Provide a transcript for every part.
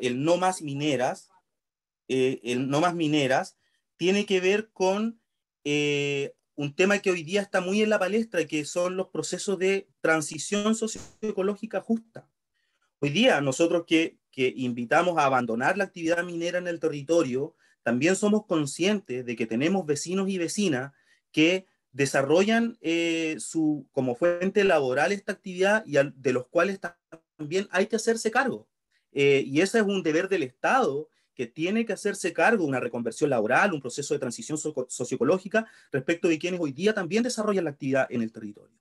El no más mineras, el no más mineras, tiene que ver con un tema que hoy día está muy en la palestra, que son los procesos de transición socioecológica justa. Hoy día nosotros que invitamos a abandonar la actividad minera en el territorio, también somos conscientes de que tenemos vecinos y vecinas que desarrollan como fuente laboral esta actividad y de los cuales también hay que hacerse cargo. Y ese es un deber del Estado que tiene que hacerse cargo de una reconversión laboral, un proceso de transición socioecológica respecto de quienes hoy día también desarrollan la actividad en el territorio.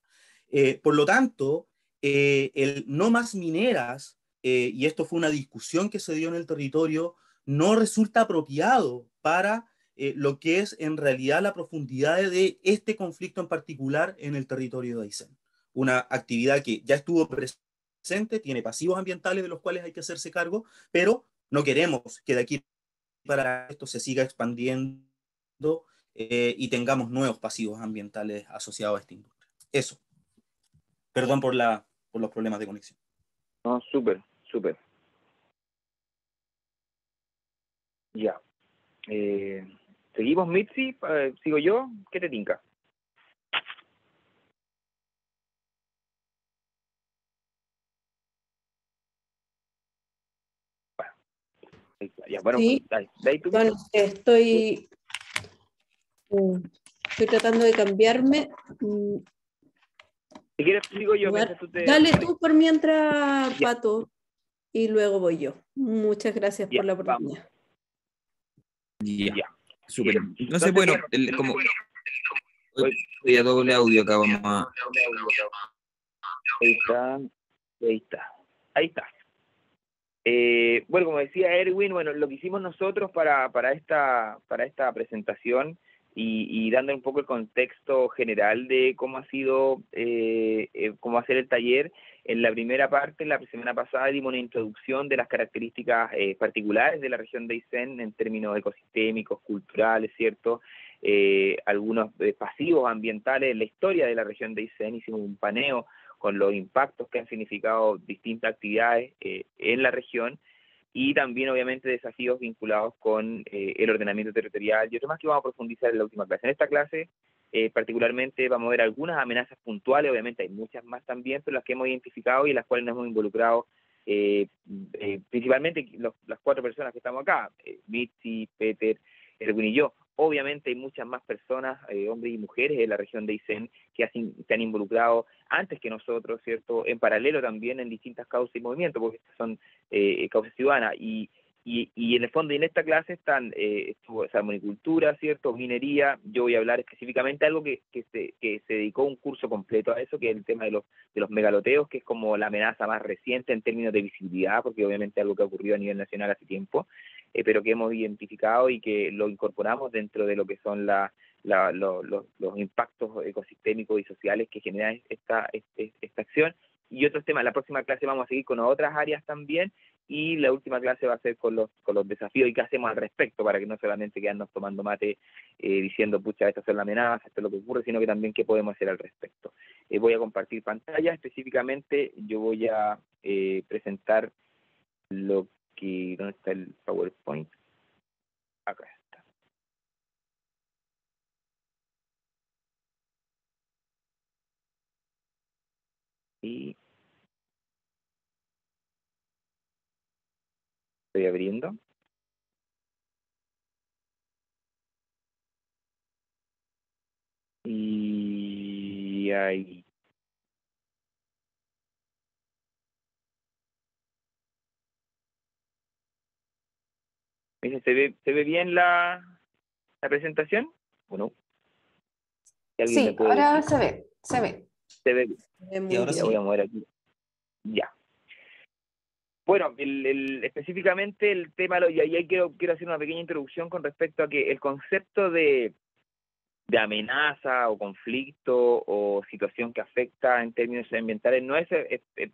Por lo tanto, el no más mineras, y esto fue una discusión que se dio en el territorio, no resulta apropiado para lo que es en realidad la profundidad de este conflicto en particular en el territorio de Aysén. Una actividad que ya estuvo presente, tiene pasivos ambientales de los cuales hay que hacerse cargo, pero no queremos que de aquí para esto se siga expandiendo y tengamos nuevos pasivos ambientales asociados a esta industria. Eso. Perdón por los problemas de conexión. No, súper, súper. Ya. ¿Seguimos, Mitzi? ¿Sigo yo? ¿Qué te tinca? Bueno, ya, bueno, sí, dale tú. bueno, estoy tratando de cambiarme. Si quieres, sigo yo. Dale tú por mientras, ya. Pato, y luego voy yo. Muchas gracias ya, por la oportunidad. Ya, súper. Entonces, bueno, como hoy a doble audio acá vamos a... Ahí está. Bueno, como decía Erwin, bueno, lo que hicimos nosotros para esta presentación y dando un poco el contexto general de cómo ha sido, cómo va a ser el taller, en la primera parte, la semana pasada, dimos una introducción de las características particulares de la región de Aysén en términos ecosistémicos, culturales, ¿cierto? Algunos pasivos ambientales en la historia de la región de Aysén, hicimos un paneo con los impactos que han significado distintas actividades en la región y también obviamente desafíos vinculados con el ordenamiento territorial y otro más que vamos a profundizar en la última clase. En esta clase particularmente vamos a ver algunas amenazas puntuales, obviamente hay muchas más también, pero las que hemos identificado y en las cuales nos hemos involucrado principalmente las 4 personas que estamos acá, Mitzi, Peter, Erwin y yo. Obviamente hay muchas más personas, hombres y mujeres de la región de Aysén que se han involucrado antes que nosotros, ¿cierto? En paralelo también en distintas causas y movimientos, porque estas son causas ciudadanas. Y en el fondo, y en esta clase están salmonicultura, ¿cierto? Minería. Yo voy a hablar específicamente de algo que se dedicó un curso completo a eso, que es el tema de los megaloteos, que es como la amenaza más reciente en términos de visibilidad, porque obviamente es algo que ha ocurrido a nivel nacional hace tiempo, pero que hemos identificado y que lo incorporamos dentro de lo que son los impactos ecosistémicos y sociales que genera esta acción. Y otros temas, la próxima clase vamos a seguir con otras áreas también, y la última clase va a ser con los desafíos y qué hacemos al respecto, para que no solamente quedarnos tomando mate diciendo, pucha, estas son las amenazas, esto es lo que ocurre, sino que también qué podemos hacer al respecto. Voy a compartir pantalla, específicamente yo voy a presentar lo que... ¿Dónde está el PowerPoint? Acá está. Y estoy abriendo. Y ahí. ¿Se ve bien la presentación? ¿O no? Sí, ahora se ve. Se ve bien. Y ahora Ya sí. voy a mover aquí. Ya. Bueno, específicamente el tema, y ahí quiero hacer una pequeña introducción con respecto a que el concepto de amenaza o conflicto o situación que afecta en términos ambientales no es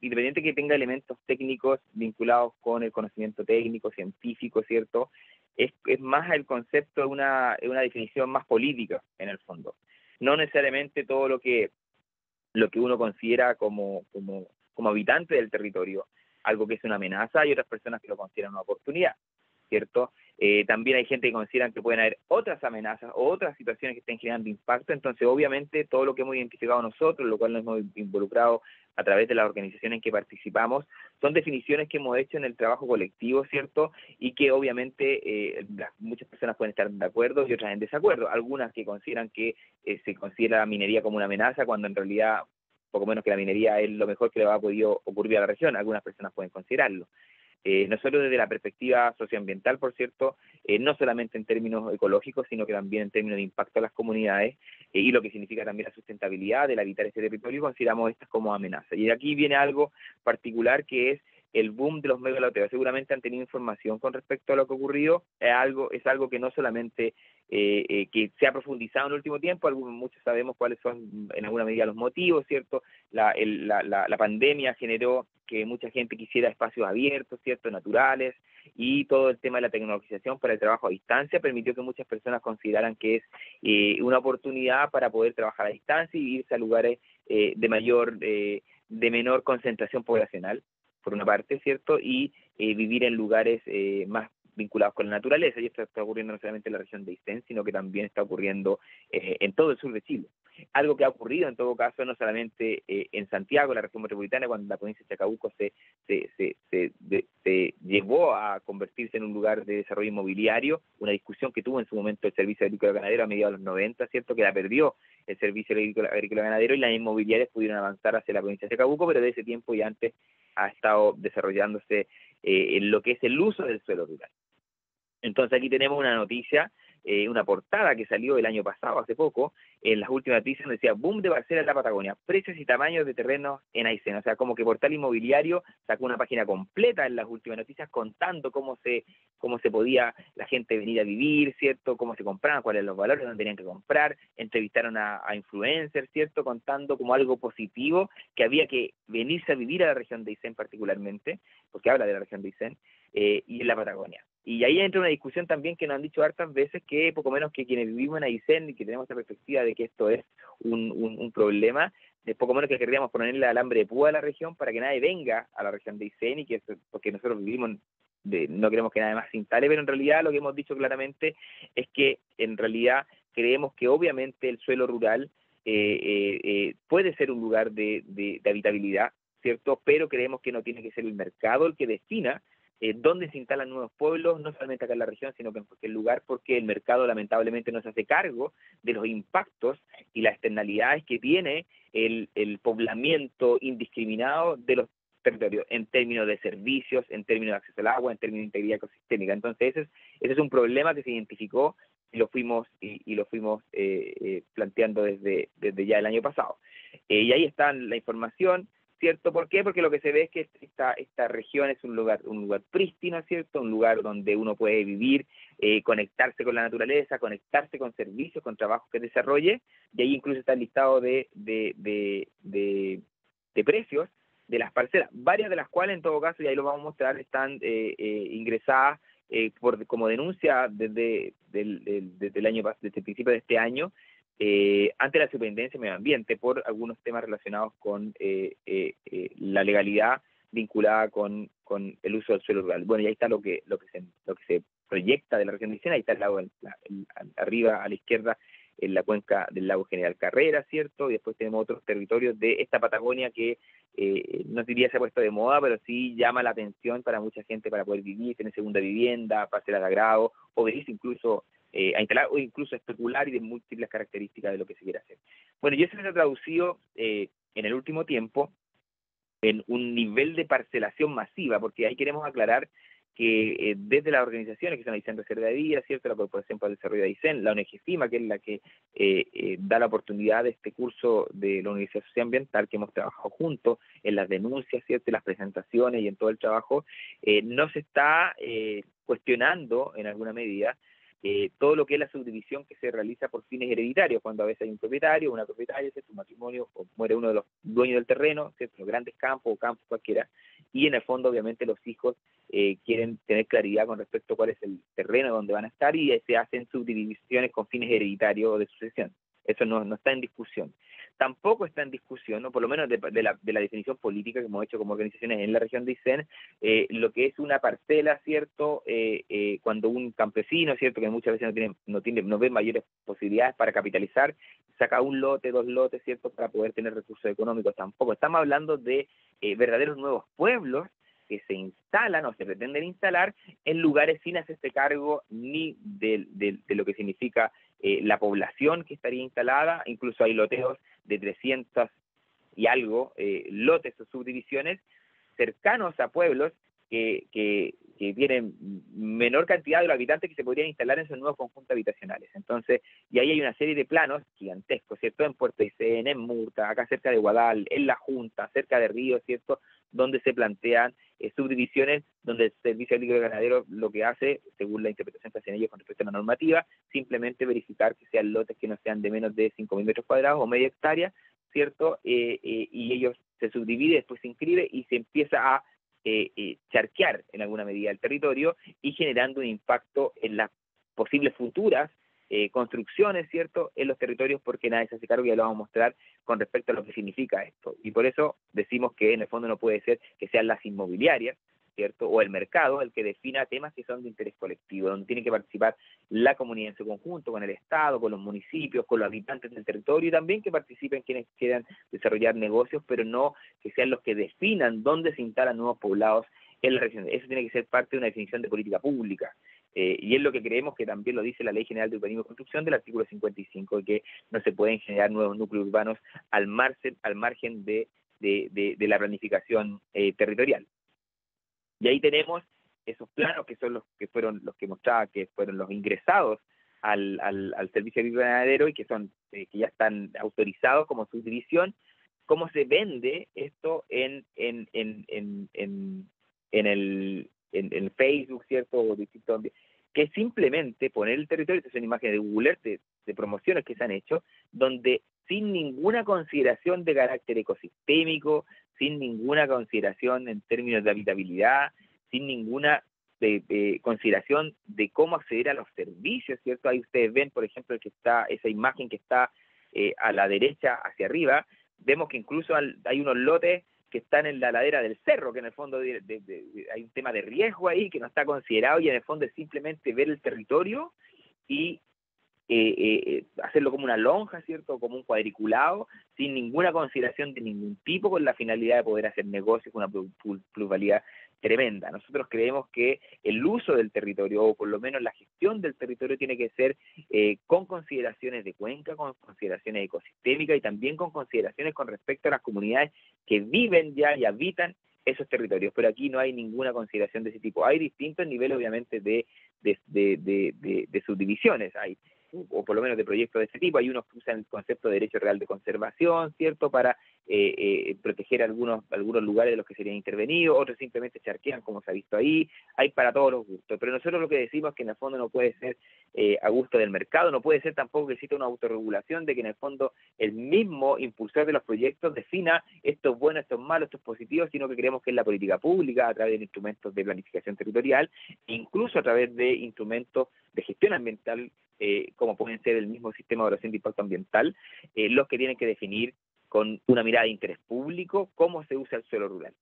independiente que tenga elementos técnicos vinculados con el conocimiento técnico, científico, ¿cierto? Es más el concepto de una definición más política, en el fondo. No necesariamente todo lo que uno considera como habitante del territorio algo que es una amenaza, y otras personas que lo consideran una oportunidad, ¿cierto? También hay gente que consideran que pueden haber otras amenazas o otras situaciones que estén generando impacto. Entonces, obviamente, todo lo que hemos identificado nosotros, lo cual nos hemos involucrado a través de las organizaciones en que participamos, son definiciones que hemos hecho en el trabajo colectivo, ¿cierto? Y que obviamente muchas personas pueden estar de acuerdo y otras en desacuerdo. Algunas que consideran que se considera la minería como una amenaza, cuando en realidad poco menos que la minería es lo mejor que le va a poder ocurrir a la región. Algunas personas pueden considerarlo. Nosotros desde la perspectiva socioambiental, por cierto, no solamente en términos ecológicos, sino que también en términos de impacto a las comunidades y lo que significa también la sustentabilidad del habitar este territorio, consideramos estas como amenazas. Y de aquí viene algo particular que es el boom de los megaloteos. Seguramente han tenido información con respecto a lo que ha ocurrido. Es algo que no solamente que se ha profundizado en el último tiempo, muchos sabemos cuáles son en alguna medida los motivos, ¿cierto? La pandemia generó que mucha gente quisiera espacios abiertos, ¿cierto?, naturales, y todo el tema de la tecnologización para el trabajo a distancia permitió que muchas personas consideraran que es una oportunidad para poder trabajar a distancia y irse a lugares de menor concentración poblacional, por una parte, ¿cierto?, y vivir en lugares más vinculados con la naturaleza, y esto está ocurriendo no solamente en la región de Aysén, sino que también está ocurriendo en todo el sur de Chile. Algo que ha ocurrido en todo caso no solamente en Santiago, la región metropolitana, cuando la provincia de Chacabuco se llevó a convertirse en un lugar de desarrollo inmobiliario, una discusión que tuvo en su momento el Servicio Agrícola Ganadero a mediados de los 90, ¿cierto?, que la perdió el Servicio Agrícola Ganadero, y las inmobiliarias pudieron avanzar hacia la provincia de Chacabuco, pero de ese tiempo y antes ha estado desarrollándose en lo que es el uso del suelo rural. Entonces aquí tenemos una noticia, una portada que salió el año pasado, hace poco, en las últimas noticias donde decía boom de parcelas en la Patagonia, precios y tamaños de terrenos en Aysén. O sea, como que Portal Inmobiliario sacó una página completa en las últimas noticias contando cómo se podía la gente venir a vivir, ¿cierto?, cómo se compraban, cuáles eran los valores, dónde tenían que comprar. Entrevistaron a influencers, ¿cierto?, contando como algo positivo que había que venirse a vivir a la región de Aysén particularmente, porque habla de la región de Aysén, y en la Patagonia. Y ahí entra una discusión también que nos han dicho hartas veces, que poco menos que quienes vivimos en Aysén y que tenemos esta perspectiva de que esto es un problema, de poco menos que querríamos ponerle alambre de púa a la región para que nadie venga a la región de Aysén, y que porque nosotros vivimos, no queremos que nadie más se instale, pero en realidad lo que hemos dicho claramente es que en realidad creemos que obviamente el suelo rural puede ser un lugar de habitabilidad, ¿cierto?, pero creemos que no tiene que ser el mercado el que defina dónde se instalan nuevos pueblos, no solamente acá en la región, sino que en cualquier lugar, porque el mercado lamentablemente no se hace cargo de los impactos y las externalidades que tiene el poblamiento indiscriminado de los territorios, en términos de servicios, en términos de acceso al agua, en términos de integridad ecosistémica. Entonces ese es un problema que se identificó y lo fuimos planteando desde ya el año pasado. Y ahí está la información, ¿cierto? ¿Por qué? Porque lo que se ve es que esta región es un lugar prístino, ¿cierto? Un lugar donde uno puede vivir, conectarse con la naturaleza, conectarse con servicios, con trabajos que desarrolle, y ahí incluso está el listado de precios de las parcelas, varias de las cuales en todo caso, y ahí lo vamos a mostrar, están ingresadas como denuncia desde el principio de este año, ante la Superintendencia de Medio Ambiente por algunos temas relacionados con la legalidad vinculada con el uso del suelo rural. Bueno, y ahí está lo que se proyecta de la región de Aysén. Ahí está el lago arriba a la izquierda, en la cuenca del lago General Carrera, ¿cierto? Y después tenemos otros territorios de esta Patagonia que no diría se ha puesto de moda, pero sí llama la atención para mucha gente para poder vivir, tener segunda vivienda, parcelas de agrado, o venirse incluso a instalar o incluso a especular, y de múltiples características de lo que se quiere hacer. Bueno, y eso se ha traducido en el último tiempo en un nivel de parcelación masiva, porque ahí queremos aclarar que desde las organizaciones que son Aysén Reserva de Vida, ¿cierto?, la Corporación para el Desarrollo de Aysén, la ONG FIMA, que es la que da la oportunidad de este curso de la Universidad Socioambiental, que hemos trabajado juntos en las denuncias, ¿cierto?, en las presentaciones y en todo el trabajo, no se está cuestionando en alguna medida todo lo que es la subdivisión que se realiza por fines hereditarios, cuando a veces hay un propietario, una propietaria, ¿cierto?, un matrimonio, o muere uno de los dueños del terreno, ¿cierto?, los grandes campos o campos cualquiera, y en el fondo obviamente los hijos quieren tener claridad con respecto a cuál es el terreno donde van a estar, y se hacen subdivisiones con fines hereditarios o de sucesión. Eso no está en discusión. tampoco está en discusión, ¿no? Por lo menos de la definición política que hemos hecho como organizaciones en la región de Aysén, lo que es una parcela, ¿cierto? Cuando un campesino, ¿cierto? Que muchas veces no ve mayores posibilidades para capitalizar, saca un lote, 2 lotes, ¿cierto? Para poder tener recursos económicos. Tampoco estamos hablando de verdaderos nuevos pueblos que se instalan o se pretenden instalar en lugares sin hacerse cargo ni de lo que significa la población que estaría instalada. Incluso hay loteos de 300 y algo lotes o subdivisiones cercanos a pueblos que tienen menor cantidad de los habitantes que se podrían instalar en esos nuevos conjuntos habitacionales. Entonces, y ahí hay una serie de planos gigantescos, ¿cierto? En Puerto Aysén, en Murta, acá cerca de Guadal, en La Junta, cerca de Río, ¿cierto? Donde se plantean subdivisiones donde el Servicio Agrícola y Ganadero lo que hace, según la interpretación que hacen ellos con respecto a la normativa, simplemente verificar que sean lotes que no sean de menos de 5.000 metros cuadrados o media hectárea, ¿cierto? Y ellos se subdivide, después se inscribe y se empieza a charquear en alguna medida el territorio y generando un impacto en las posibles futuras construcciones, ¿cierto?, en los territorios, porque nadie se hace cargo, y ya lo vamos a mostrar con respecto a lo que significa esto. Y por eso decimos que en el fondo no puede ser que sean las inmobiliarias, ¿cierto?, o el mercado el que defina temas que son de interés colectivo, donde tiene que participar la comunidad en su conjunto, con el Estado, con los municipios, con los habitantes del territorio, y también que participen quienes quieran desarrollar negocios, pero no que sean los que definan dónde se instalan nuevos poblados en la región. Eso tiene que ser parte de una definición de política pública. Y es lo que creemos que también lo dice la Ley General de Urbanismo y Construcción del artículo 55, que no se pueden generar nuevos núcleos urbanos al margen de la planificación territorial. Y ahí tenemos esos planos que son los que fueron los que mostraba, que fueron los ingresados al Servicio Agrícola y Ganadero y que son que ya están autorizados como subdivisión. Cómo se vende esto en el Facebook, ¿cierto? O distintos, que simplemente poner el territorio. Estas son imágenes de Google Earth de promociones que se han hecho, donde sin ninguna consideración de carácter ecosistémico, sin ninguna consideración en términos de habitabilidad, sin ninguna consideración de cómo acceder a los servicios, ¿cierto? Ahí ustedes ven, por ejemplo, esa imagen que está a la derecha hacia arriba. Vemos que incluso hay unos lotes que están en la ladera del cerro, que en el fondo hay un tema de riesgo ahí que no está considerado, y en el fondo es simplemente ver el territorio y hacerlo como una lonja, ¿cierto? Como un cuadriculado, sin ninguna consideración de ningún tipo, con la finalidad de poder hacer negocios con una plusvalía tremenda. Nosotros creemos que el uso del territorio, o por lo menos la gestión del territorio, tiene que ser con consideraciones de cuenca, con consideraciones ecosistémicas y también con consideraciones con respecto a las comunidades que viven ya y habitan esos territorios. Pero aquí no hay ninguna consideración de ese tipo. Hay distintos niveles, obviamente, de subdivisiones. Hay, o por lo menos de proyectos de ese tipo. Hay unos que usan el concepto de derecho real de conservación, ¿cierto?, para proteger algunos lugares de los que serían intervenidos, otros simplemente charquean, como se ha visto ahí. Hay para todos los gustos, pero nosotros lo que decimos es que en el fondo no puede ser a gusto del mercado, no puede ser tampoco que exista una autorregulación, de que en el fondo el mismo impulsor de los proyectos defina esto es bueno, esto es malo, esto es positivo, sino que creemos que es la política pública, a través de instrumentos de planificación territorial, incluso a través de instrumentos de gestión ambiental, como pueden ser el mismo sistema de evaluación de impacto ambiental, los que tienen que definir con una mirada de interés público cómo se usa el suelo rural.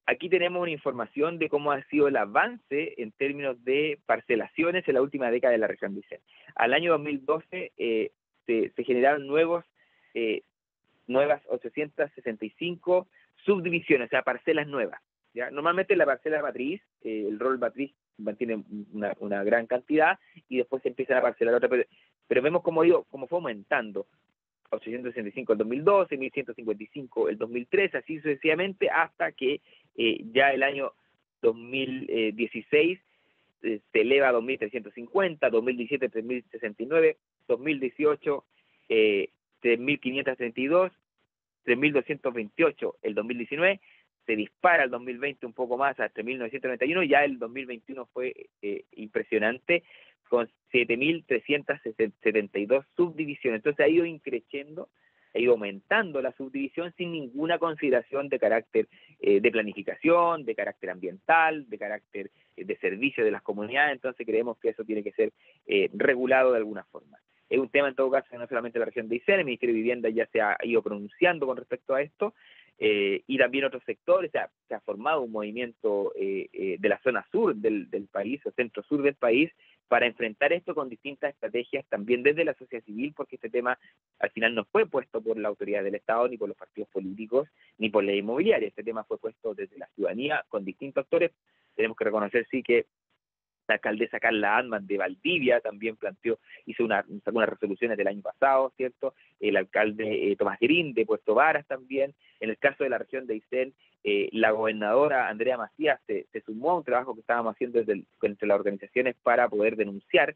Aquí tenemos una información de cómo ha sido el avance en términos de parcelaciones en la última década de la región de Aysén. Al año 2012 se generaron nuevas 865 subdivisiones, o sea, parcelas nuevas, ¿ya? Normalmente la parcela matriz, el rol matriz mantiene una gran cantidad y después se empiezan a parcelar otra, pero vemos cómo fue aumentando. 865 el 2012, 1155 el 2013, así sucesivamente, hasta que ya el año 2016 se eleva a 2350, 2017 3069, 2018 3532, 3228 el 2019, se dispara el 2020 un poco más a 3991, ya el 2021 fue impresionante, con 7.372 subdivisiones. Entonces ha ido increciendo, ha ido aumentando la subdivisión sin ninguna consideración de carácter de planificación, de carácter ambiental, de carácter de servicio de las comunidades. Entonces creemos que eso tiene que ser regulado de alguna forma. es un tema en todo caso que no solamente la región de Aysén, el Ministerio de Vivienda ya se ha ido pronunciando con respecto a esto, y también otros sectores. Se ha formado un movimiento de la zona sur del país, o centro sur del país, para enfrentar esto con distintas estrategias, también desde la sociedad civil, porque este tema al final no fue puesto por la autoridad del Estado, ni por los partidos políticos, ni por la inmobiliaria. Este tema fue puesto desde la ciudadanía, con distintos actores. Tenemos que reconocer, sí, que la alcaldesa Carla Antman de Valdivia también sacó unas resoluciones del año pasado, ¿cierto? El alcalde Tomás Green de Puerto Varas también. En el caso de la región de Aysén, la gobernadora Andrea Macías se sumó a un trabajo que estábamos haciendo entre las organizaciones para poder denunciar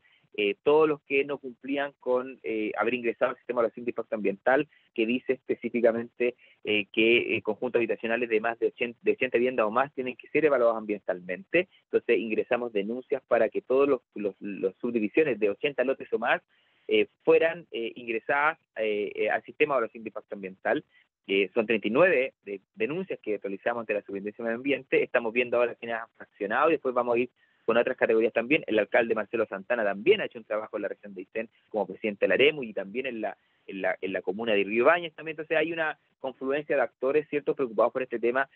todos los que no cumplían con haber ingresado al sistema de evaluación de impacto ambiental, que dice específicamente que conjuntos habitacionales de más de 80 viviendas o más tienen que ser evaluados ambientalmente. Entonces ingresamos denuncias para que todos los subdivisiones de 80 lotes o más fueran ingresadas al sistema de evaluación de impacto ambiental. Son 39 denuncias que realizamos ante la Superintendencia de Medio Ambiente. Estamos viendo ahora quiénes han fraccionado y después vamos a ir con otras categorías también. El alcalde Marcelo Santana también ha hecho un trabajo en la región de Aysén como presidente de la AREMU, y también en la comuna de Río Bañez también. Entonces hay una confluencia de actores, ciertos, preocupados por este tema,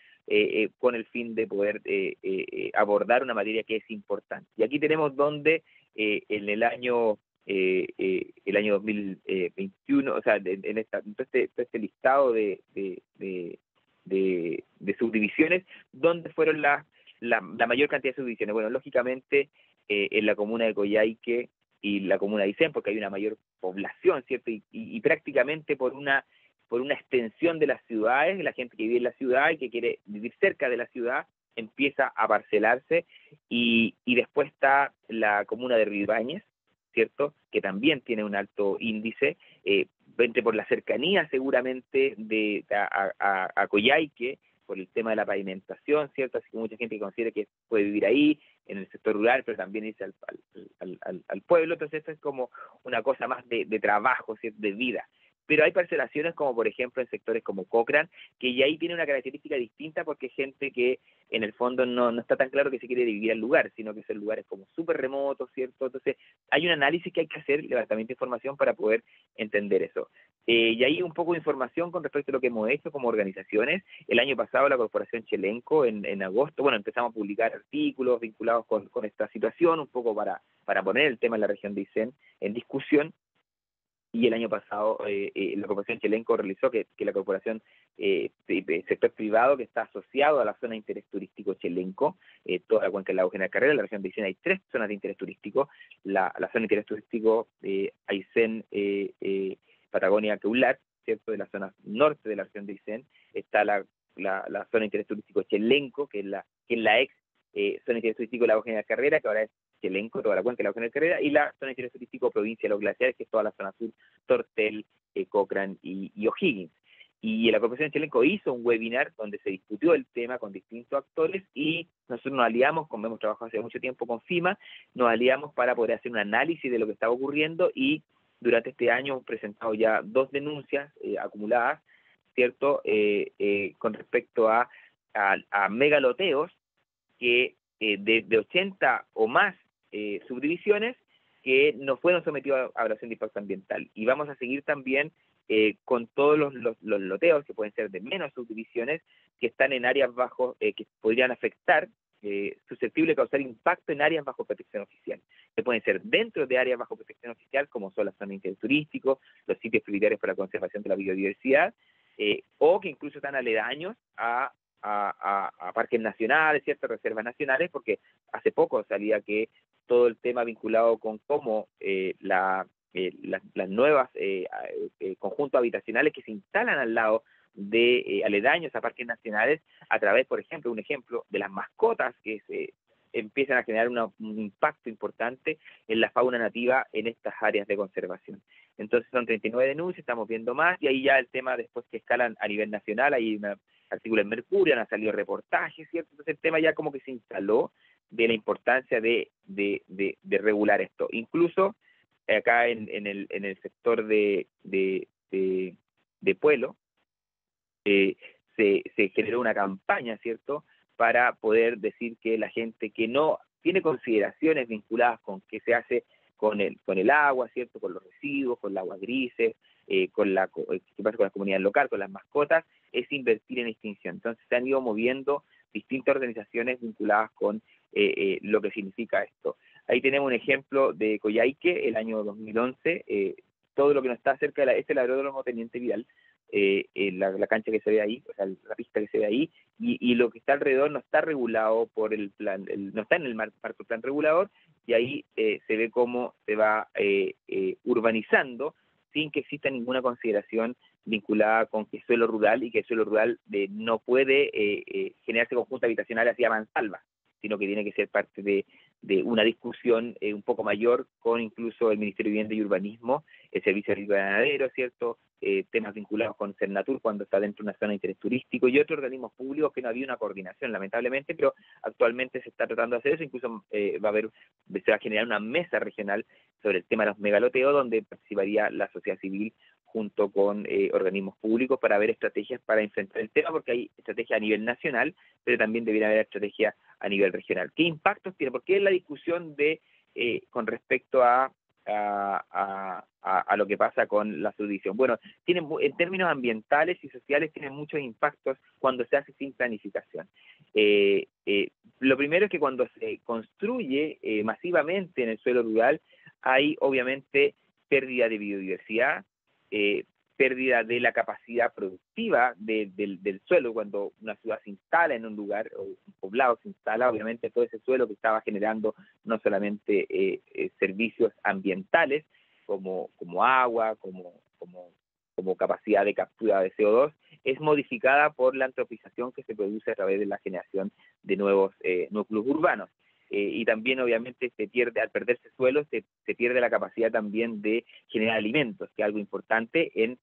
con el fin de poder abordar una materia que es importante. Y aquí tenemos donde en el año 2021, o sea, en este listado de subdivisiones, donde fueron la mayor cantidad de subdivisiones. Bueno, lógicamente en la comuna de Coyhaique y la comuna de Aysén, porque hay una mayor población, ¿cierto? Y prácticamente por una extensión de las ciudades, la gente que vive en la ciudad y que quiere vivir cerca de la ciudad empieza a parcelarse, y después está la comuna de Río Ibáñez, ¿cierto?, que también tiene un alto índice, entre por la cercanía seguramente a Coyhaique, por el tema de la pavimentación, ¿cierto? Así que mucha gente que considera que puede vivir ahí, en el sector rural, pero también irse al pueblo. Entonces esto es como una cosa más de trabajo, ¿cierto?, de vida. Pero hay parcelaciones como por ejemplo en sectores como Cochrane, que ya ahí tiene una característica distinta, porque es gente que en el fondo no está tan claro que se quiere dividir al lugar, sino que son lugares como súper remotos, ¿cierto? Entonces hay un análisis que hay que hacer, levantamiento de información para poder entender eso. Y ahí un poco de información con respecto a lo que hemos hecho como organizaciones. El año pasado la Corporación Chelenco, en agosto, bueno, empezamos a publicar artículos vinculados con esta situación, un poco para poner el tema en la región de Aysén en discusión. Y el año pasado la Corporación Chelenco realizó que la Corporación sector privado que está asociado a la zona de interés turístico Chelenco, toda la cuenca del lago General Carrera, en la región de Aysén hay 3 zonas de interés turístico. La zona de interés turístico Aysén, Patagonia, Keular, ¿cierto?, de la zona norte de la región de Aysén. Está la zona de interés turístico Chelenco, que es la ex zona de interés turístico Lago General Carrera, que ahora es Chelenco, toda la cuenca del Lago General Carrera, y la zona de interés turístico Provincia de los Glaciares, que es toda la zona sur, Tortel, Cochrane y O'Higgins. Y la Corporación Chelenco hizo un webinar donde se discutió el tema con distintos actores, y nosotros nos aliamos, como hemos trabajado hace mucho tiempo con FIMA, nos aliamos para poder hacer un análisis de lo que estaba ocurriendo, y durante este año hemos presentado ya 2 denuncias acumuladas, ¿cierto?, con respecto a megaloteos que de 80 o más subdivisiones que no fueron sometidos a evaluación de impacto ambiental. Y vamos a seguir también con todos los loteos, que pueden ser de menos subdivisiones, que están en áreas bajo, que podrían afectar, susceptible de causar impacto en áreas bajo protección oficial, que pueden ser dentro de áreas bajo protección oficial, como son las zonas de interés turístico, los sitios prioritarios para la conservación de la biodiversidad, o que incluso están aledaños a parques nacionales, ciertas reservas nacionales, porque hace poco salía que todo el tema vinculado con cómo las nuevas conjuntos habitacionales que se instalan al lado de aledaños a parques nacionales, a través, por ejemplo, un ejemplo de las mascotas que se empiezan a generar un impacto importante en la fauna nativa en estas áreas de conservación. Entonces son 39 denuncias, estamos viendo más, y ahí ya el tema después que escalan a nivel nacional, hay un artículo en Mercurio, han salido reportajes, ¿cierto? Entonces el tema ya como que se instaló de la importancia de regular esto. Incluso acá en el sector de Pueblo, se generó una campaña, ¿cierto?, para poder decir que la gente que no tiene consideraciones vinculadas con que se hace con el agua, ¿cierto? Con los residuos, con las aguas grises, qué pasa con la comunidad local, con las mascotas, es invertir en extinción. Entonces se han ido moviendo distintas organizaciones vinculadas con lo que significa esto. Ahí tenemos un ejemplo de Coyhaique, el año 2011, todo lo que no está cerca de este es el aeródromo Teniente Vidal, la cancha que se ve ahí, o sea, la pista que se ve ahí, y lo que está alrededor no está regulado por el plan, no está en el marco del plan regulador, y ahí se ve cómo se va urbanizando sin que exista ninguna consideración vinculada con que es suelo rural y que el suelo rural no puede generarse conjunto habitacional así a mansalva, sino que tiene que ser parte de una discusión un poco mayor con incluso el Ministerio de Vivienda y Urbanismo, el Servicio Agrícola Ganadero, ¿cierto? Temas vinculados con Cernatur cuando está dentro de una zona de interés turístico y otros organismos públicos que no había una coordinación, lamentablemente, pero actualmente se está tratando de hacer eso, incluso se va a generar una mesa regional sobre el tema de los megaloteos, donde participaría la sociedad civil junto con organismos públicos para ver estrategias para enfrentar el tema, porque hay estrategias a nivel nacional, pero también debería haber estrategias a nivel regional. ¿Qué impactos tiene? Porque es la discusión con respecto a lo que pasa con la subdivisión. Bueno, en términos ambientales y sociales tiene muchos impactos cuando se hace sin planificación. Lo primero es que cuando se construye masivamente en el suelo rural, hay obviamente pérdida de biodiversidad, pérdida de la capacidad productiva del suelo. Cuando una ciudad se instala en un lugar, o un poblado se instala, obviamente todo ese suelo que estaba generando no solamente servicios ambientales, como agua, como capacidad de captura de CO2, es modificada por la antropización que se produce a través de la generación de nuevos núcleos urbanos. Y también obviamente al perderse suelo, se pierde la capacidad también de generar alimentos, que es algo importante en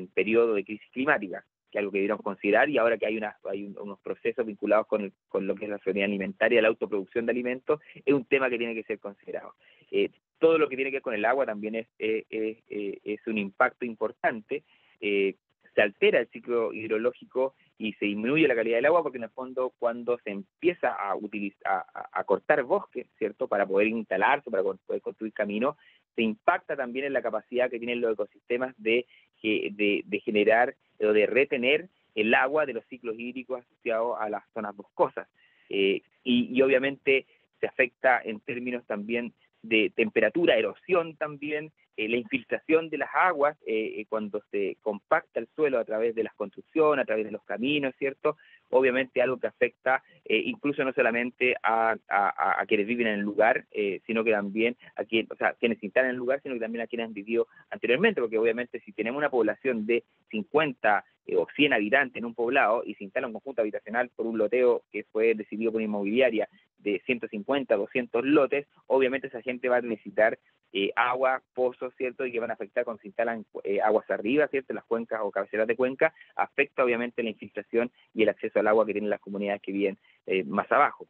periodo de crisis climática, que es algo que debieron considerar, y ahora que hay unos procesos vinculados con lo que es la soberanía alimentaria, la autoproducción de alimentos, es un tema que tiene que ser considerado. Todo lo que tiene que ver con el agua también es un impacto importante. Se altera el ciclo hidrológico y se disminuye la calidad del agua, porque en el fondo cuando se empieza a cortar bosques, ¿cierto?, para poder instalarse, para poder construir caminos, se impacta también en la capacidad que tienen los ecosistemas de generar o de retener el agua de los ciclos hídricos asociados a las zonas boscosas. Y obviamente se afecta en términos también de temperatura, erosión también, la infiltración de las aguas cuando se compacta el suelo a través de las construcciones, a través de los caminos, ¿cierto? Obviamente algo que afecta incluso no solamente a quienes viven en el lugar, sino que también a quienes se instalan en el lugar, sino que también a quienes han vivido anteriormente, porque obviamente si tenemos una población de 50 o 100 habitantes en un poblado y se instala un conjunto habitacional por un loteo que fue decidido por una inmobiliaria de 150, 200 lotes, obviamente esa gente va a necesitar agua, pozos, ¿cierto? Y que van a afectar cuando se instalan aguas arriba, ¿cierto? Las cuencas o cabeceras de cuenca, afecta obviamente la infiltración y el acceso al agua que tienen las comunidades que viven más abajo.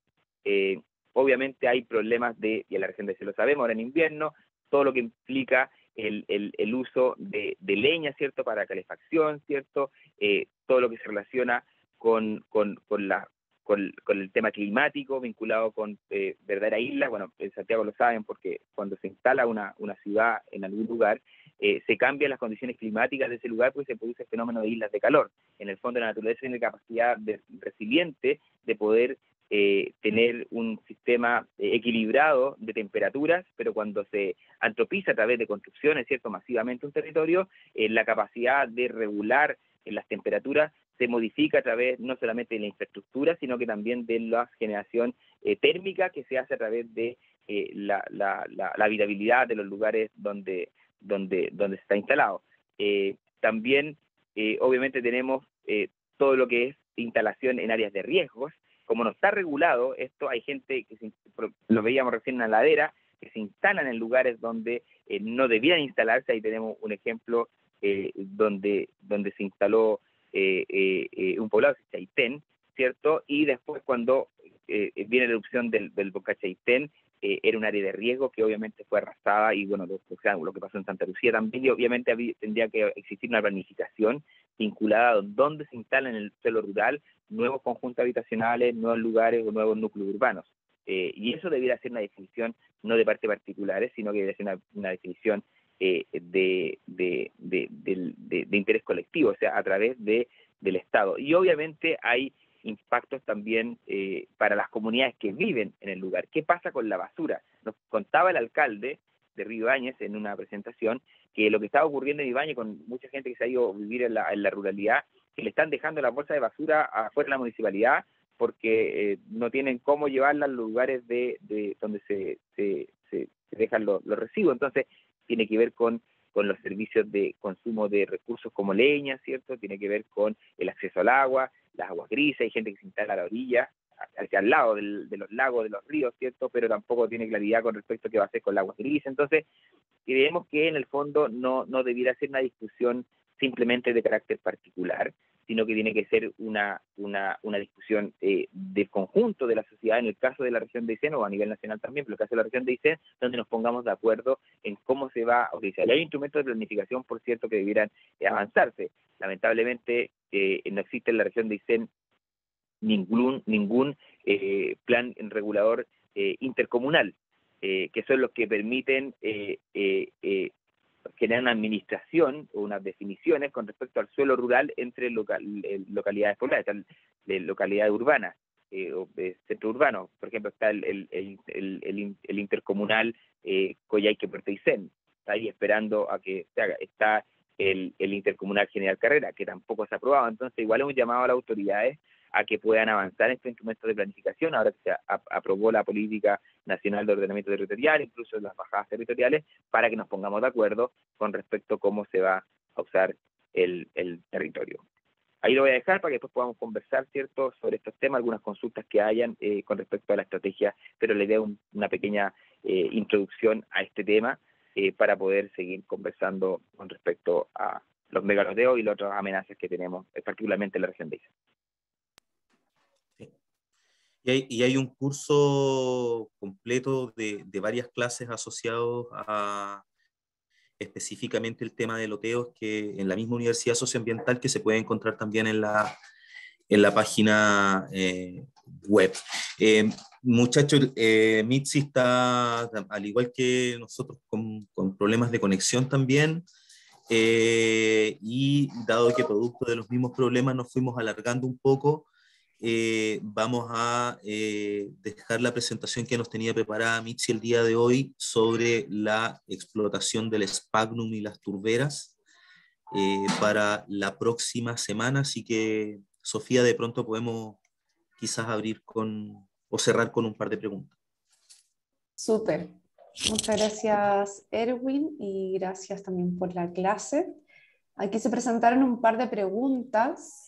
Obviamente hay problemas y en la región de lo sabemos, ahora en invierno, todo lo que implica el uso de leña, ¿cierto?, para calefacción, ¿cierto?, todo lo que se relaciona con el tema climático vinculado con verdadera isla. Bueno, en Santiago lo saben porque cuando se instala una ciudad en algún lugar, se cambian las condiciones climáticas de ese lugar, pues se produce el fenómeno de islas de calor. En el fondo la naturaleza tiene capacidad resiliente de poder tener un sistema equilibrado de temperaturas, pero cuando se antropiza a través de construcciones, ¿cierto?, masivamente un territorio, la capacidad de regular las temperaturas se modifica a través no solamente de la infraestructura, sino que también de la generación térmica que se hace a través de la habitabilidad de los lugares donde se está instalado. También, obviamente, tenemos todo lo que es instalación en áreas de riesgos. Como no está regulado esto, hay gente lo veíamos recién en la ladera, que se instalan en lugares donde no debían instalarse. Ahí tenemos un ejemplo donde se instaló un poblado que es Chaitén, ¿cierto? Y después cuando viene la erupción del volcán Chaitén, era un área de riesgo que obviamente fue arrasada, y bueno, lo que pasó en Santa Lucía también, y obviamente tendría que existir una planificación vinculada a dónde se instalan en el suelo rural nuevos conjuntos habitacionales, nuevos lugares o nuevos núcleos urbanos. y eso debiera ser una definición no de partes particulares, sino que debería ser una definición de interés colectivo, o sea, a través del Estado. Y obviamente hay impactos también para las comunidades que viven en el lugar. ¿Qué pasa con la basura? Nos contaba el alcalde de Río Ibáñez en una presentación que lo que estaba ocurriendo en Ibáñez con mucha gente que se ha ido a vivir en la ruralidad, que le están dejando las bolsas de basura afuera de la municipalidad porque no tienen cómo llevarla a los lugares donde se dejan los residuos. Entonces, tiene que ver con los servicios de consumo de recursos como leña, ¿cierto? Tiene que ver con el acceso al agua, las aguas grises, hay gente que se instala a la orilla, hacia al lado de los lagos, de los ríos, ¿cierto? Pero tampoco tiene claridad con respecto a qué va a hacer con el agua gris. Entonces, creemos que en el fondo no debiera ser una discusión simplemente de carácter particular, sino que tiene que ser una discusión de conjunto de la sociedad, en el caso de la región de Aysén, o a nivel nacional también, pero en el caso de la región de Aysén, donde nos pongamos de acuerdo en cómo se va a utilizar. Y hay instrumentos de planificación, por cierto, que debieran avanzarse. Lamentablemente, no existe en la región de Aysén ningún plan regulador intercomunal, que son los que permiten generar una administración o unas definiciones con respecto al suelo rural entre localidades pobladas, localidades urbanas o centro urbano. Por ejemplo, está el intercomunal Coyhaique-Puerto Aysén, está ahí esperando a que se haga. Está el intercomunal General Carrera, que tampoco se ha aprobado. Entonces, igual hemos llamado a las autoridades a que puedan avanzar en estos instrumentos de planificación, ahora que se aprobó la Política Nacional de Ordenamiento Territorial, incluso las bajadas territoriales, para que nos pongamos de acuerdo con respecto a cómo se va a usar el territorio. Ahí lo voy a dejar para que después podamos conversar, ¿cierto?, sobre estos temas, algunas consultas que hayan con respecto a la estrategia, pero le doy una pequeña introducción a este tema para poder seguir conversando con respecto a los megaloteos y las otras amenazas que tenemos, particularmente en la región de Aysén. Y hay un curso completo de varias clases asociados a específicamente el tema de loteos que en la misma Universidad Socioambiental, que se puede encontrar también en la página web. Muchachos, Mitzi está, al igual que nosotros, con problemas de conexión también, y dado que producto de los mismos problemas nos fuimos alargando un poco, vamos a dejar la presentación que nos tenía preparada Mitzi el día de hoy sobre la explotación del sphagnum y las turberas para la próxima semana, así que Sofía, de pronto podemos quizás abrir o cerrar con un par de preguntas. Súper, muchas gracias Erwin y gracias también por la clase. Aquí se presentaron un par de preguntas.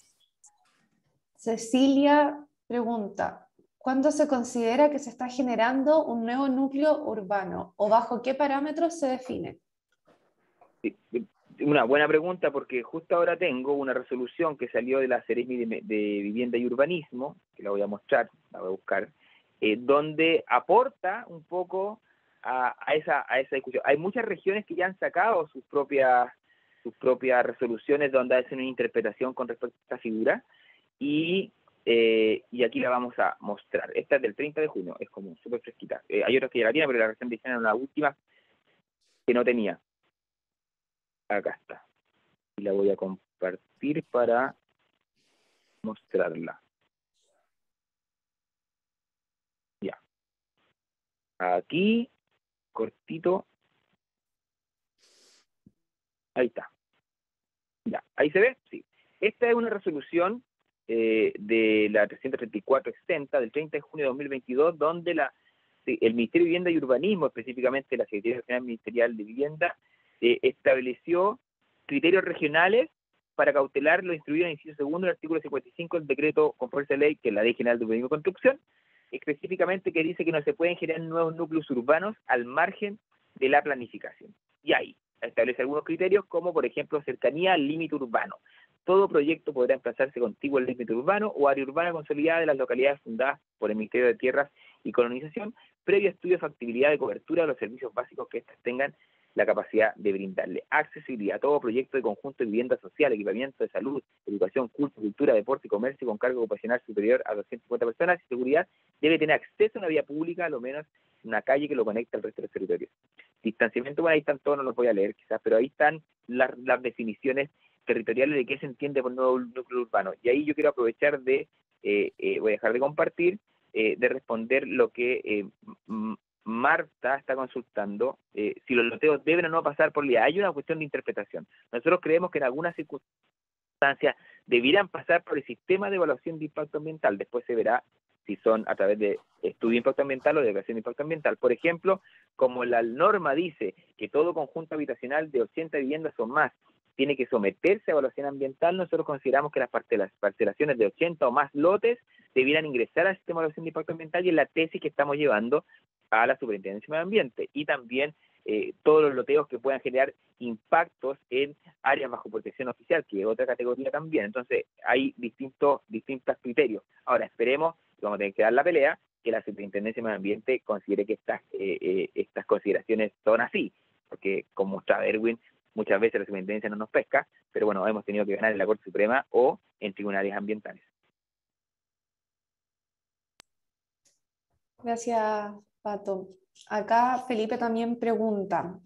Cecilia pregunta, ¿cuándo se considera que se está generando un nuevo núcleo urbano o bajo qué parámetros se define? Sí, una buena pregunta, porque justo ahora tengo una resolución que salió de la Seremi de Vivienda y Urbanismo, que la voy a mostrar, la voy a buscar, donde aporta un poco a esa discusión. Hay muchas regiones que ya han sacado sus propias resoluciones donde hacen una interpretación con respecto a esta figura, y aquí la vamos a mostrar. Esta es del 30 de junio, es como súper fresquita. Hay otras que ya la tienen, pero la región de Aysén era la última que no tenía. Acá está. Y la voy a compartir para mostrarla. Ya. Aquí, cortito. Ahí está. Ya. ¿Ahí se ve? Sí. Esta es una resolución de la 334 exenta del 30 de junio de 2022, donde el Ministerio de Vivienda y Urbanismo, específicamente la Secretaría Regional Ministerial de Vivienda, estableció criterios regionales para cautelar lo instruido en el inciso segundo del artículo 55 del decreto con fuerza de ley, que es la Ley General de Urbanismo y Construcción, específicamente que dice que no se pueden generar nuevos núcleos urbanos al margen de la planificación. Y ahí establece algunos criterios, como por ejemplo cercanía al límite urbano. Todo proyecto podrá emplazarse contiguo al límite urbano o área urbana consolidada de las localidades fundadas por el Ministerio de Tierras y Colonización, previo estudio de factibilidad de cobertura de los servicios básicos que éstas tengan la capacidad de brindarle accesibilidad a todo proyecto de conjunto de vivienda social, equipamiento de salud, educación, cultura, deporte y comercio con cargo ocupacional superior a 250 personas y seguridad, debe tener acceso a una vía pública, a lo menos una calle que lo conecte al resto de los territorios. Distanciamiento, bueno, ahí están todos, no los voy a leer quizás, pero ahí están las definiciones territoriales de qué se entiende por nuevo núcleo urbano. Y ahí yo quiero aprovechar de, voy a dejar de compartir, de responder lo que Marta está consultando, si los loteos deben o no pasar por LIA. Hay una cuestión de interpretación. Nosotros creemos que en algunas circunstancias debieran pasar por el sistema de evaluación de impacto ambiental. Después se verá si son a través de estudio de impacto ambiental o de declaración de impacto ambiental. Por ejemplo, como la norma dice que todo conjunto habitacional de 80 viviendas o más tiene que someterse a evaluación ambiental, nosotros consideramos que las parcelaciones de 80 o más lotes debieran ingresar al sistema de evaluación de impacto ambiental, y en la tesis que estamos llevando a la Superintendencia de Medio Ambiente, y también todos los loteos que puedan generar impactos en áreas bajo protección oficial, que es otra categoría también. Entonces hay distintos criterios. Ahora esperemos, vamos a tener que dar la pelea, que la Superintendencia de Medio Ambiente considere que estas consideraciones son así, porque como mostraba Erwin, muchas veces la Superintendencia no nos pesca, pero bueno, hemos tenido que ganar en la Corte Suprema o en tribunales ambientales. Gracias, Pato. Acá Felipe también pregunta,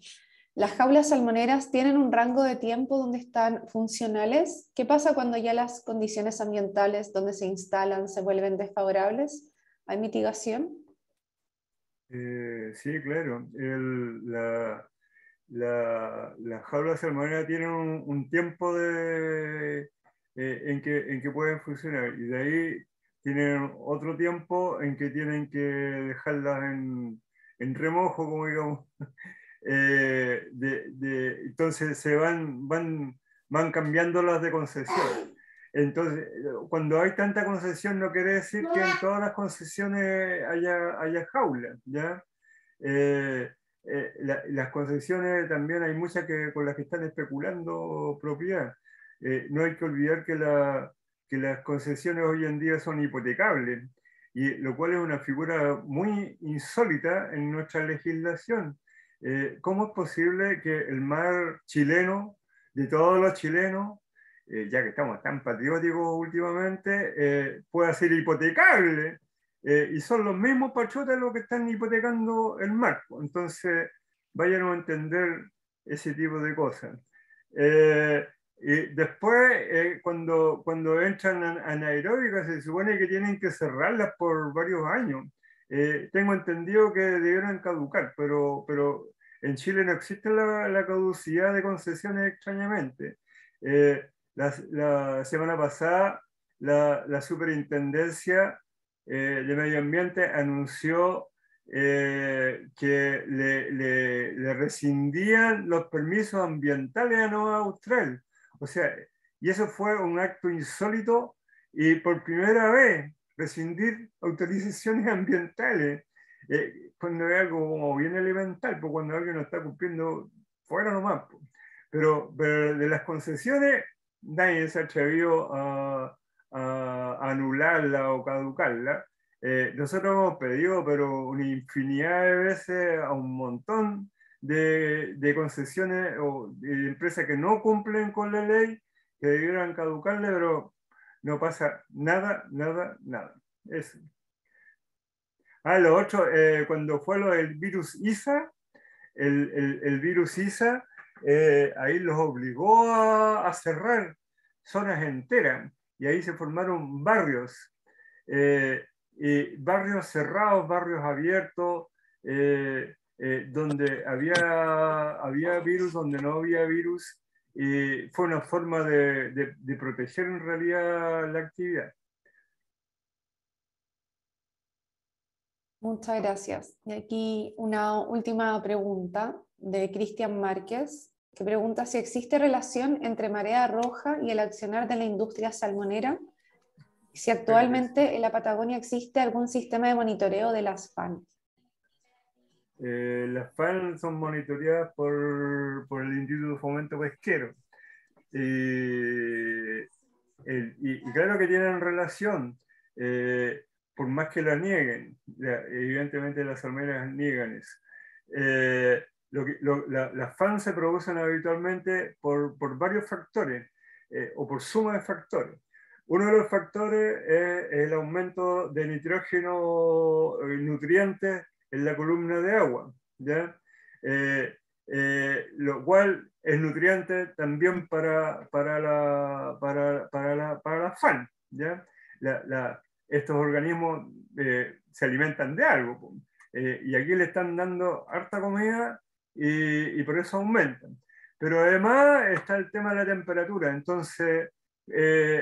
¿las jaulas salmoneras tienen un rango de tiempo donde están funcionales? ¿Qué pasa cuando ya las condiciones ambientales donde se instalan se vuelven desfavorables? ¿Hay mitigación? Sí, claro. La jaula salmonera tiene un tiempo en que pueden funcionar, y de ahí tienen otro tiempo en que tienen que dejarlas en remojo, como digamos. Entonces van cambiando las de concesión. Entonces, cuando hay tanta concesión, no quiere decir que en todas las concesiones haya jaulas, ¿ya? Las concesiones también hay muchas con las que están especulando propiedad. No hay que olvidar que las concesiones hoy en día son hipotecables, y lo cual es una figura muy insólita en nuestra legislación. ¿Cómo es posible que el mar chileno, de todos los chilenos, ya que estamos tan patrióticos últimamente, pueda ser hipotecable? Y son los mismos pachotes los que están hipotecando el mar. Entonces, vayan a entender ese tipo de cosas. Y después, cuando entran anaeróbicas, se supone que tienen que cerrarlas por varios años. Tengo entendido que debieran caducar, pero en Chile no existe la caducidad de concesiones, extrañamente. La semana pasada, la superintendencia de Medio Ambiente anunció que le rescindían los permisos ambientales a Nueva Austral. O sea, y eso fue un acto insólito, y por primera vez rescindir autorizaciones ambientales, cuando es algo como bien elemental, pues cuando alguien no está cumpliendo, fuera nomás. Pues. Pero de las concesiones, nadie se atrevió a anularla o caducarla. Nosotros hemos pedido, pero una infinidad de veces, a un montón de concesiones o de empresas que no cumplen con la ley, que debieran caducarle, pero no pasa nada. Eso. Lo otro, cuando fue lo del virus ISA, el virus ISA, ahí los obligó a cerrar zonas enteras, y ahí se formaron barrios, y barrios cerrados, barrios abiertos, donde había virus, donde no había virus, y fue una forma de proteger en realidad la actividad. Muchas gracias. Y aquí una última pregunta de Cristian Márquez, que pregunta si existe relación entre marea roja y el accionar de la industria salmonera, y si actualmente en la Patagonia existe algún sistema de monitoreo de las FAN. Las FAN son monitoreadas por el Instituto de Fomento Pesquero. Y claro que tienen relación, por más que la nieguen. Evidentemente las salmoneras niegan eso. las FAN se producen habitualmente por varios factores o por suma de factores. Uno de los factores es el aumento de nitrógeno nutrientes en la columna de agua, ¿ya? Lo cual es nutriente también para la FAN, ¿ya? Estos organismos se alimentan de algo, y aquí le están dando harta comida y por eso aumentan. Pero además está el tema de la temperatura. Entonces,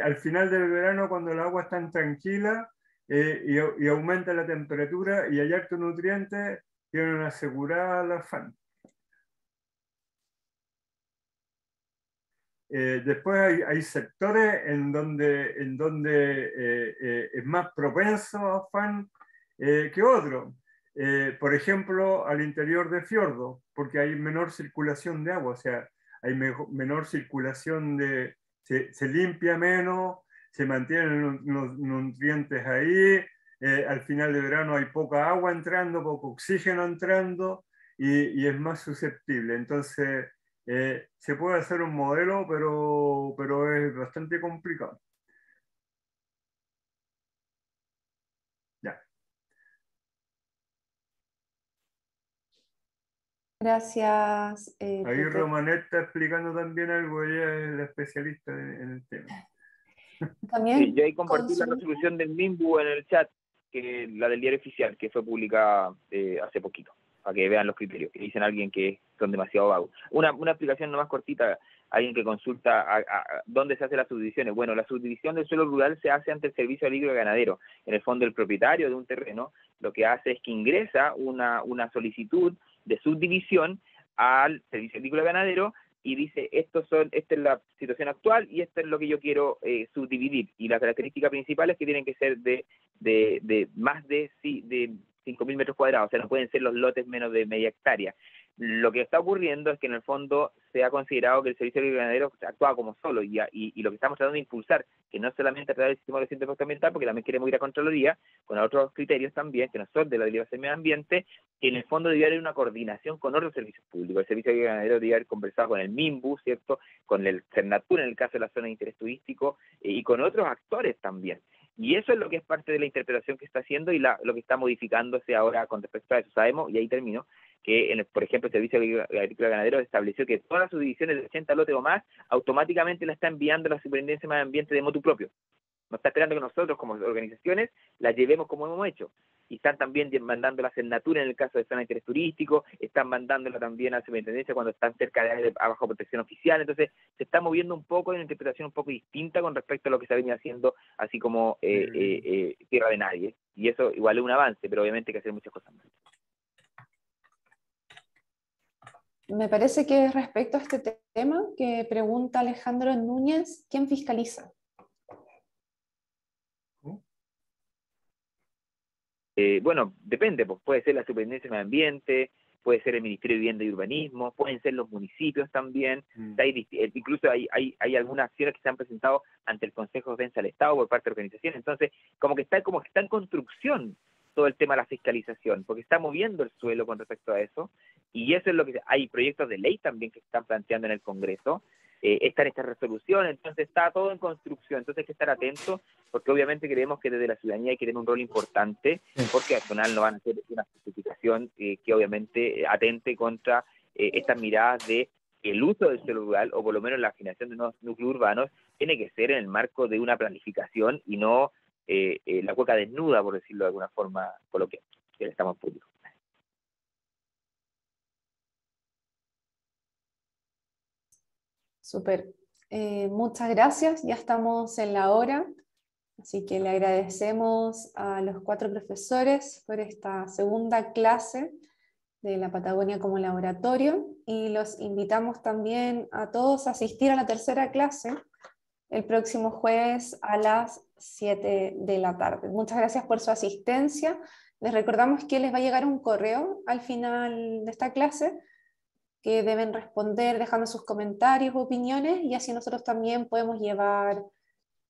al final del verano, cuando el agua está tranquila y aumenta la temperatura y hay hartos nutrientes, tienen asegurada la FAN. Después hay sectores en donde es más propenso a FAN que otros. Por ejemplo, al interior de fiordos, porque hay menor circulación de agua, o sea, hay menor circulación se limpia menos, se mantienen los nutrientes ahí, al final de verano hay poca agua entrando, poco oxígeno entrando, y es más susceptible. Entonces, se puede hacer un modelo, pero es bastante complicado. Ya. Gracias. Ahí Romanet está explicando también algo, ella es la especialista en el tema. También sí, yo ahí compartí la resolución del MIMBU en el chat, que la del diario oficial, que fue publicada hace poquito, para que vean los criterios, que dicen a alguien que son demasiado vagos. Una explicación nomás cortita, alguien que consulta dónde se hacen las subdivisiones. Bueno, la subdivisión del suelo rural se hace ante el Servicio Agrícola Ganadero. En el fondo, el propietario de un terreno lo que hace es que ingresa una solicitud de subdivisión al Servicio Agrícola Ganadero y dice, esta es la situación actual y esto es lo que yo quiero subdividir. Y las características principales que tienen que ser de más de 5.000 metros cuadrados, o sea, no pueden ser los lotes menos de media hectárea. Lo que está ocurriendo es que en el fondo se ha considerado que el Servicio Agrícola Ganadero actúa como solo, y lo que estamos tratando de impulsar, que no solamente a través del sistema de reciente impacto ambiental, porque también queremos ir a Contraloría, con otros criterios también, que no son de la derivación del medio ambiente, que en el fondo debería haber una coordinación con otros servicios públicos. El Servicio Agrícola Ganadero debería haber conversado con el MIMBU, ¿cierto?, con el Cernatur en el caso de la zona de interés turístico, y con otros actores también. Y eso es lo que es parte de la interpretación que está haciendo y lo que está modificándose ahora con respecto a eso. Sabemos, y ahí termino, que, por ejemplo, el Servicio Agrícola Ganadero estableció que todas las subdivisiones de 80 lotes o más automáticamente la está enviando la Superintendencia de Medio Ambiente de motu propio. No está esperando que nosotros, como organizaciones, las llevemos como hemos hecho. Y están también mandando la Cernatura en el caso de zona de interés turístico, están mandándola también a la Superintendencia cuando están cerca de áreas bajo protección oficial. Entonces, se está moviendo un poco, hay una interpretación un poco distinta con respecto a lo que se ha venido haciendo, así como tierra de nadie. Y eso igual es un avance, pero obviamente hay que hacer muchas cosas más. me parece que respecto a este tema que pregunta Alejandro Núñez, ¿quién fiscaliza? Bueno, depende, pues puede ser la Superintendencia de Medio Ambiente, puede ser el Ministerio de Vivienda y Urbanismo, pueden ser los municipios también. Incluso hay algunas acciones que se han presentado ante el Consejo de Defensa del Estado por parte de organizaciones. Entonces, como que está en construcción todo el tema de la fiscalización, porque está moviendo el suelo con respecto a eso, y eso es lo que hay proyectos de ley también que se están planteando en el Congreso. Están estas resoluciones, entonces está todo en construcción, entonces hay que estar atentos, porque obviamente creemos que desde la ciudadanía hay que tener un rol importante, porque al final no van a hacer una justificación que obviamente atente contra estas miradas de el uso del suelo rural, o por lo menos la generación de nuevos núcleos urbanos, tiene que ser en el marco de una planificación y no la cueca desnuda, por decirlo de alguna forma coloquial, que estamos públicos. Súper. Muchas gracias, ya estamos en la hora, así que le agradecemos a los 4 profesores por esta segunda clase de la Patagonia como laboratorio, y los invitamos también a todos a asistir a la tercera clase el próximo jueves a las 7 de la tarde. Muchas gracias por su asistencia. Les recordamos que les va a llegar un correo al final de esta clase, que deben responder dejando sus comentarios o opiniones, y así nosotros también podemos llevar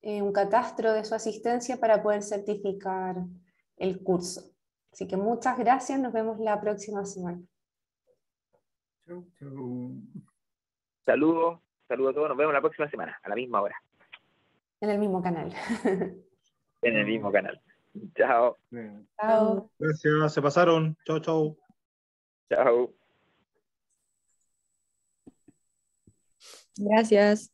un catastro de su asistencia para poder certificar el curso. Así que muchas gracias, nos vemos la próxima semana. Chau, chau. Saludos a todos, nos vemos la próxima semana, a la misma hora, En el mismo canal. en el mismo canal. Chao, Bien. Chao. Gracias, se pasaron. Chau, chau. chao. Gracias.